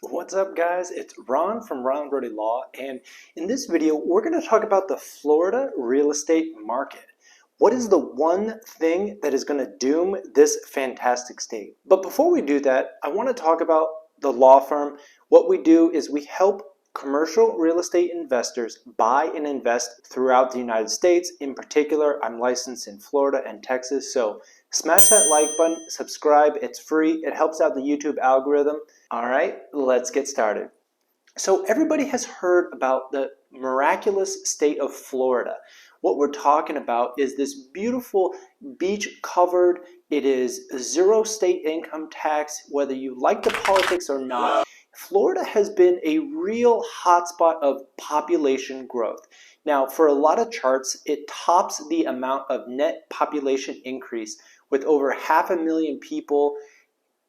What's up, guys? It's Ron from Ronald Rohde Law, and in this video we're going to talk about the Florida real estate market. What is the one thing that is going to doom this fantastic state? But before we do that, I want to talk about the law firm. What we do is we help commercial real estate investors buy and invest throughout the United States. In particular, I'm licensed in Florida and Texas, so smash that like button, subscribe, it's free, it helps out the YouTube algorithm. All right, let's get started. So everybody has heard about the miraculous state of Florida. What we're talking about is this beautiful beach covered. It is zero state income tax, whether you like the politics or not. Florida has been a real hotspot of population growth. Now, for a lot of charts, it tops the amount of net population increase with over 500,000 people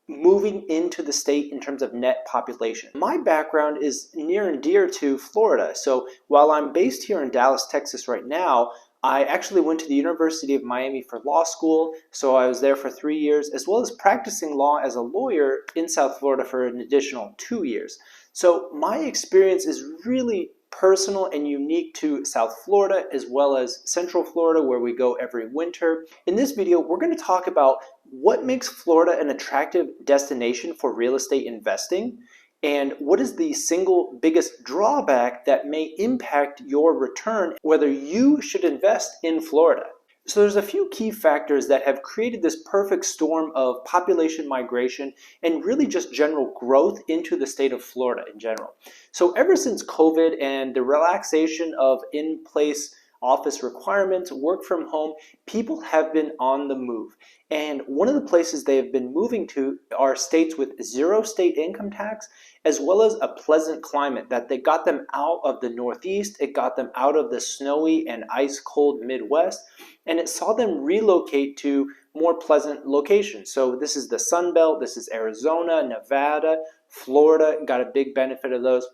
moving into the state in terms of net population. My background is near and dear to Florida. So while I'm based here in Dallas, Texas right now, I actually went to the University of Miami for law school. So I was there for 3 years, as well as practicing law as a lawyer in South Florida for an additional 2 years. So my experience is really personal and unique to South Florida as well as Central Florida, where we go every winter. In this video, we're going to talk about what makes Florida an attractive destination for real estate investing, and what is the single biggest drawback that may impact your return, whether you should invest in Florida. So there's a few key factors that have created this perfect storm of population migration and really just general growth into the state of Florida in general. So ever since COVID and the relaxation of in-place office requirements, work from home, people have been on the move. And one of the places they have been moving to are states with zero state income tax, as well as a pleasant climate that they got them out of the Northeast, it got them out of the snowy and ice cold Midwest, and it saw them relocate to more pleasant locations. So this is the Sun Belt, this is Arizona, Nevada, Florida, got a big benefit of those.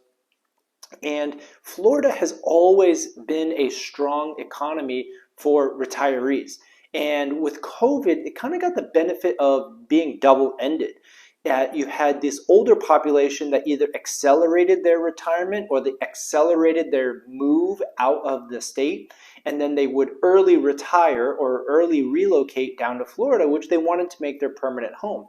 And Florida has always been a strong economy for retirees. And with COVID, it kind of got the benefit of being double-ended. You had this older population that either accelerated their retirement or they accelerated their move out of the state, and then they would early retire or early relocate down to Florida, which they wanted to make their permanent home.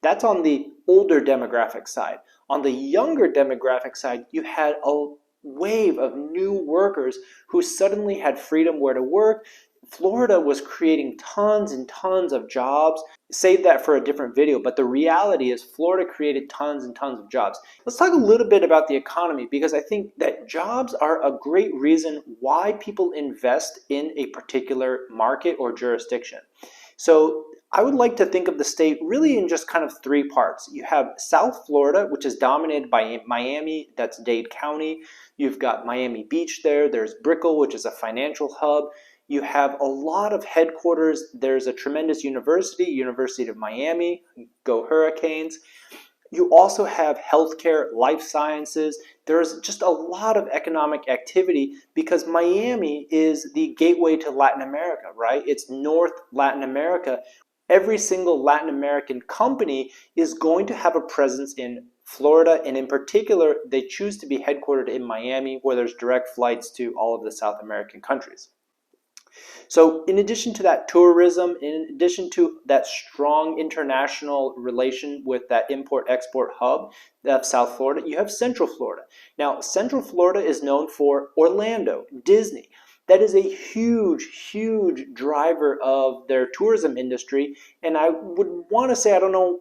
That's on the older demographic side. On the younger demographic side, you had a wave of new workers who suddenly had freedom where to work. Florida was creating tons and tons of jobs. Save that for a different video, but the reality is Florida created tons and tons of jobs. Let's talk a little bit about the economy, because I think that jobs are a great reason why people invest in a particular market or jurisdiction. So I would like to think of the state really in just kind of three parts. You have South Florida, which is dominated by Miami, that's Dade County. You've got Miami Beach there. There's Brickell, which is a financial hub. You have a lot of headquarters. There's a tremendous university, University of Miami, go Hurricanes. You also have healthcare, life sciences. There's just a lot of economic activity because Miami is the gateway to Latin America, right? It's North Latin America. Every single Latin American company is going to have a presence in Florida, and in particular, they choose to be headquartered in Miami, where there's direct flights to all of the South American countries. So in addition to that tourism, in addition to that strong international relation with that import-export hub of South Florida, you have Central Florida. Now, Central Florida is known for Orlando, Disney. That is a huge, huge driver of their tourism industry. And I would want to say, I don't know,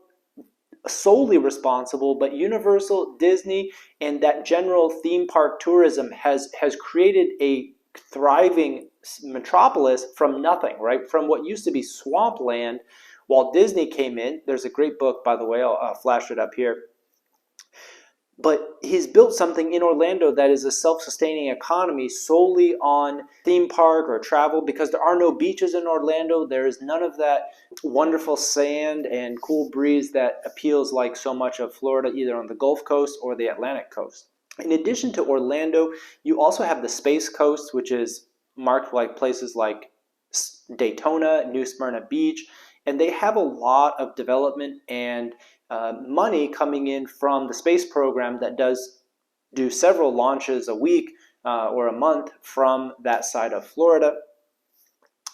solely responsible, but Universal, Disney, and that general theme park tourism has created a thriving metropolis from nothing, right? From what used to be swampland. While Disney came in, there's a great book, by the way, I'll flash it up here. But he's built something in Orlando that is a self-sustaining economy solely on theme park or travel, because there are no beaches in Orlando. There is none of that wonderful sand and cool breeze that appeals like so much of Florida, either on the Gulf Coast or the Atlantic coast. In addition to Orlando, you also have the Space Coast, which is marked like places like Daytona, New Smyrna Beach, and they have a lot of development and money coming in from the space program that does do several launches a week or a month from that side of Florida.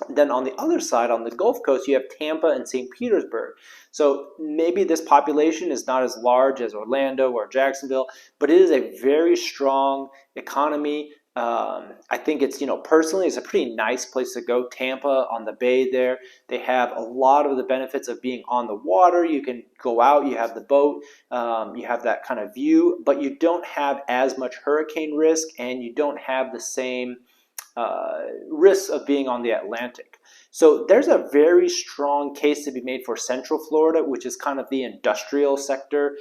Then on the other side, on the Gulf Coast, you have Tampa and St. Petersburg. So maybe this population is not as large as Orlando or Jacksonville, but it is a very strong economy. I think it's, personally, it's a pretty nice place to go. Tampa on the bay there, they have a lot of the benefits of being on the water. You can go out, you have the boat, you have that kind of view, but you don't have as much hurricane risk, and you don't have the same risks of being on the Atlantic. So there's a very strong case to be made for Central Florida, which is kind of the industrial sector.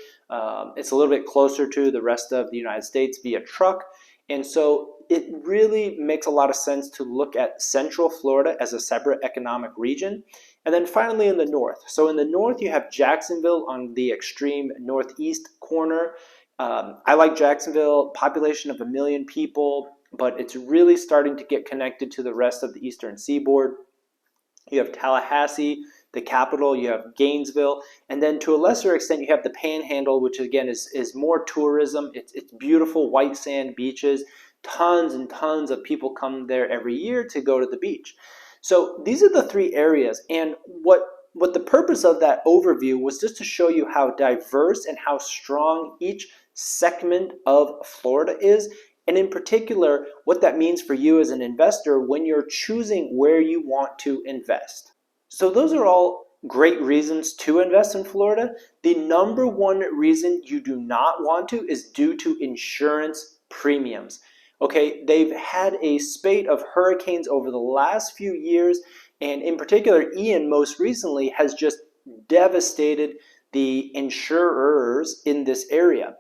It's a little bit closer to the rest of the United States via truck. And so it really makes a lot of sense to look at Central Florida as a separate economic region. And then finally in the north. So in the north, you have Jacksonville on the extreme northeast corner. I like Jacksonville, population of 1 million people, but it's really starting to get connected to the rest of the eastern seaboard. You have Tallahassee, the capital, you have Gainesville, and then to a lesser extent you have the Panhandle, which again is more tourism. It's beautiful white sand beaches. Tons and tons of people come there every year to go to the beach. So these are the three areas, and what the purpose of that overview was just to show you how diverse and how strong each segment of Florida is, and in particular, what that means for you as an investor when you're choosing where you want to invest. So those are all great reasons to invest in Florida. The number one reason you do not want to is due to insurance premiums. Okay, they've had a spate of hurricanes over the last few years, and in particular, Ian most recently has just devastated the insurers in this area.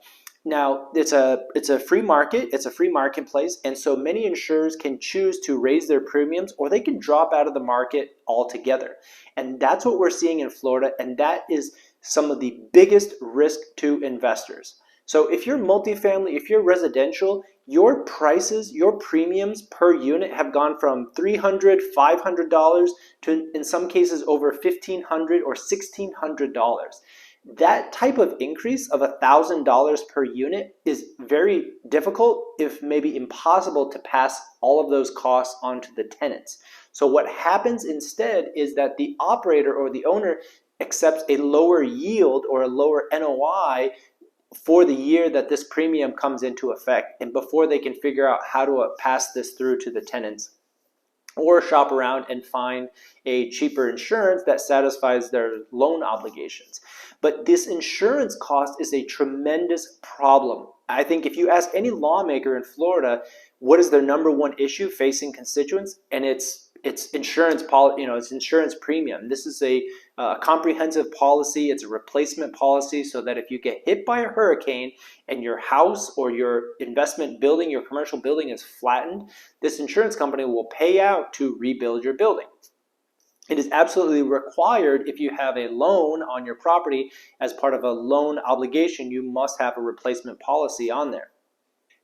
Now, it's a free market, it's a free marketplace, and so many insurers can choose to raise their premiums, or they can drop out of the market altogether. And that's what we're seeing in Florida, and that is some of the biggest risk to investors. So if you're multifamily, if you're residential, your prices, your premiums per unit have gone from $300, $500 to, in some cases, over $1,500 or $1,600. That type of increase of $1,000 per unit is very difficult, if maybe impossible, to pass all of those costs on to the tenants. So what happens instead is that the operator or the owner accepts a lower yield or a lower NOI for the year that this premium comes into effect, and before they can figure out how to pass this through to the tenants, or shop around and find a cheaper insurance that satisfies their loan obligations. But this insurance cost is a tremendous problem. I think if you ask any lawmaker in Florida, what is their number one issue facing constituents, and it's insurance policy, it's insurance premium. This is a comprehensive policy. It's a replacement policy, so that if you get hit by a hurricane and your house or your investment building, your commercial building is flattened, this insurance company will pay out to rebuild your building. It is absolutely required if you have a loan on your property. As part of a loan obligation, you must have a replacement policy on there.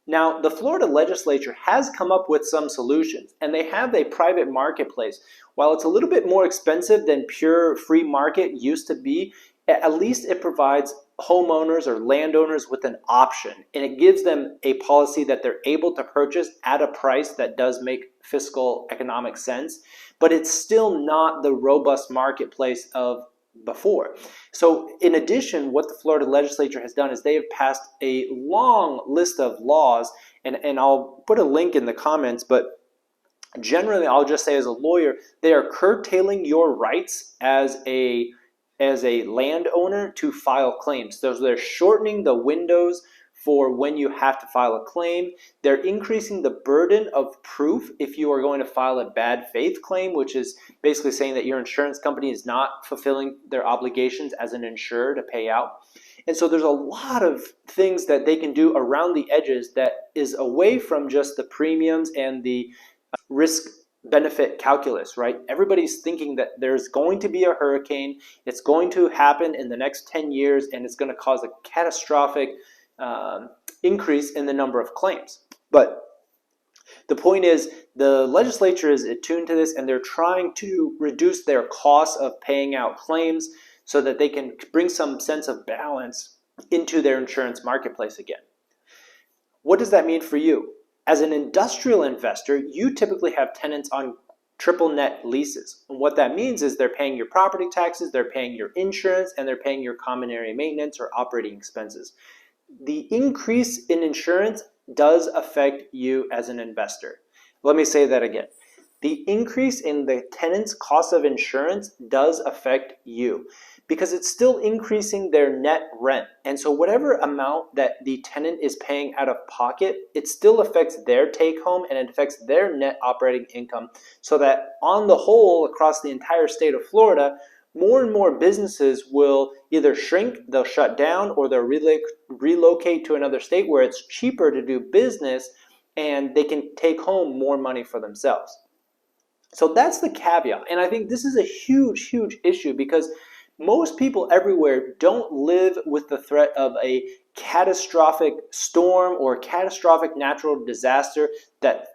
Now, the Florida legislature has come up with some solutions, and they have a private marketplace. While it's a little bit more expensive than pure free market used to be, at least it provides homeowners or landowners with an option, and it gives them a policy that they're able to purchase at a price that does make fiscal economic sense, but it's still not the robust marketplace of before. So in addition, what the Florida legislature has done is they have passed a long list of laws, and I'll put a link in the comments, but generally I'll just say as a lawyer, they are curtailing your rights as a landowner to file claims. So they're shortening the windows for when you have to file a claim. They're increasing the burden of proof if you are going to file a bad faith claim, which is basically saying that your insurance company is not fulfilling their obligations as an insurer to pay out. And so there's a lot of things that they can do around the edges that is away from just the premiums and the risk benefit calculus, right? Everybody's thinking that there's going to be a hurricane, it's going to happen in the next 10 years, and it's going to cause a catastrophic increase in the number of claims. But the point is, the legislature is attuned to this, and they're trying to reduce their costs of paying out claims so that they can bring some sense of balance into their insurance marketplace again. What does that mean for you? As an industrial investor, you typically have tenants on triple net leases. And what that means is they're paying your property taxes, they're paying your insurance, and they're paying your common area maintenance or operating expenses. The increase in insurance does affect you as an investor. Let me say that again. The increase in the tenant's cost of insurance does affect you because it's still increasing their net rent. And so whatever amount that the tenant is paying out of pocket, it still affects their take home and it affects their net operating income, so that on the whole, across the entire state of Florida, more and more businesses will either shrink, they'll shut down, or they'll relocate to another state where it's cheaper to do business and they can take home more money for themselves. So that's the caveat. And I think this is a huge, huge issue because most people everywhere don't live with the threat of a catastrophic storm or catastrophic natural disaster that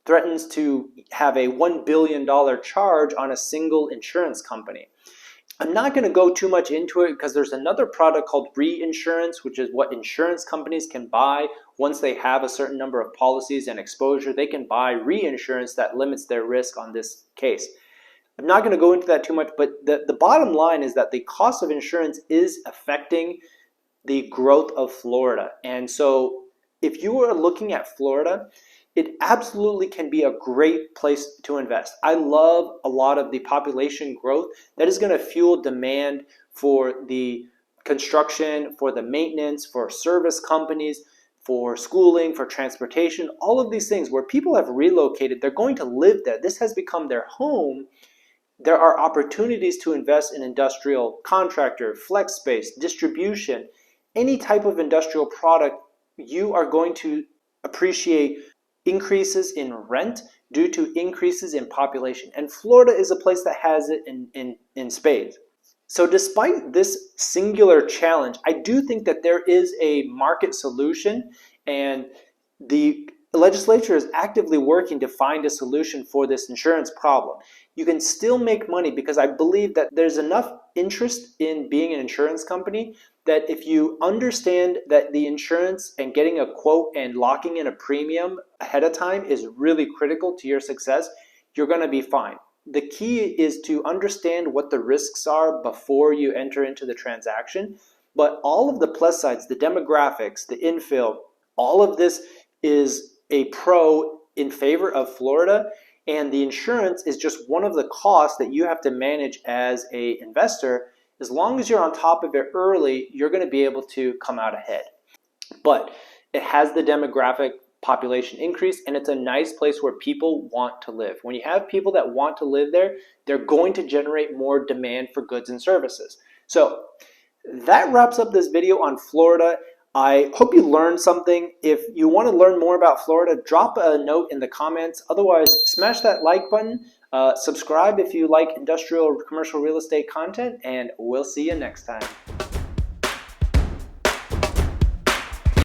threatens to have a $1 billion charge on a single insurance company. I'm not going to go too much into it because there's another product called reinsurance, which is what insurance companies can buy once they have a certain number of policies and exposure. They can buy reinsurance that limits their risk on this case. I'm not going to go into that too much, but the bottom line is that the cost of insurance is affecting the growth of Florida. And so if you are looking at Florida, it absolutely can be a great place to invest. I love a lot of the population growth that is going to fuel demand for the construction, for the maintenance, for service companies, for schooling, for transportation, all of these things where people have relocated, they're going to live there. This has become their home. There are opportunities to invest in industrial contractor, flex space, distribution, any type of industrial product. You are going to appreciate increases in rent due to increases in population. And Florida is a place that has it in spades. So despite this singular challenge, I do think that there is a market solution, and the legislature is actively working to find a solution for this insurance problem. You can still make money because I believe that there's enough interest in being an insurance company that if you understand that the insurance and getting a quote and locking in a premium ahead of time is really critical to your success, you're going to be fine. The key is to understand what the risks are before you enter into the transaction. But all of the plus sides, the demographics, the infill, all of this is a pro in favor of Florida. And the insurance is just one of the costs that you have to manage as an investor. As long as you're on top of it early, you're going to be able to come out ahead. But it has the demographic population increase, and it's a nice place where people want to live. When you have people that want to live there, they're going to generate more demand for goods and services. So that wraps up this video on Florida. I hope you learned something. If you want to learn more about Florida, drop a note in the comments. Otherwise, smash that like button. Subscribe if you like industrial or commercial real estate content, and we'll see you next time.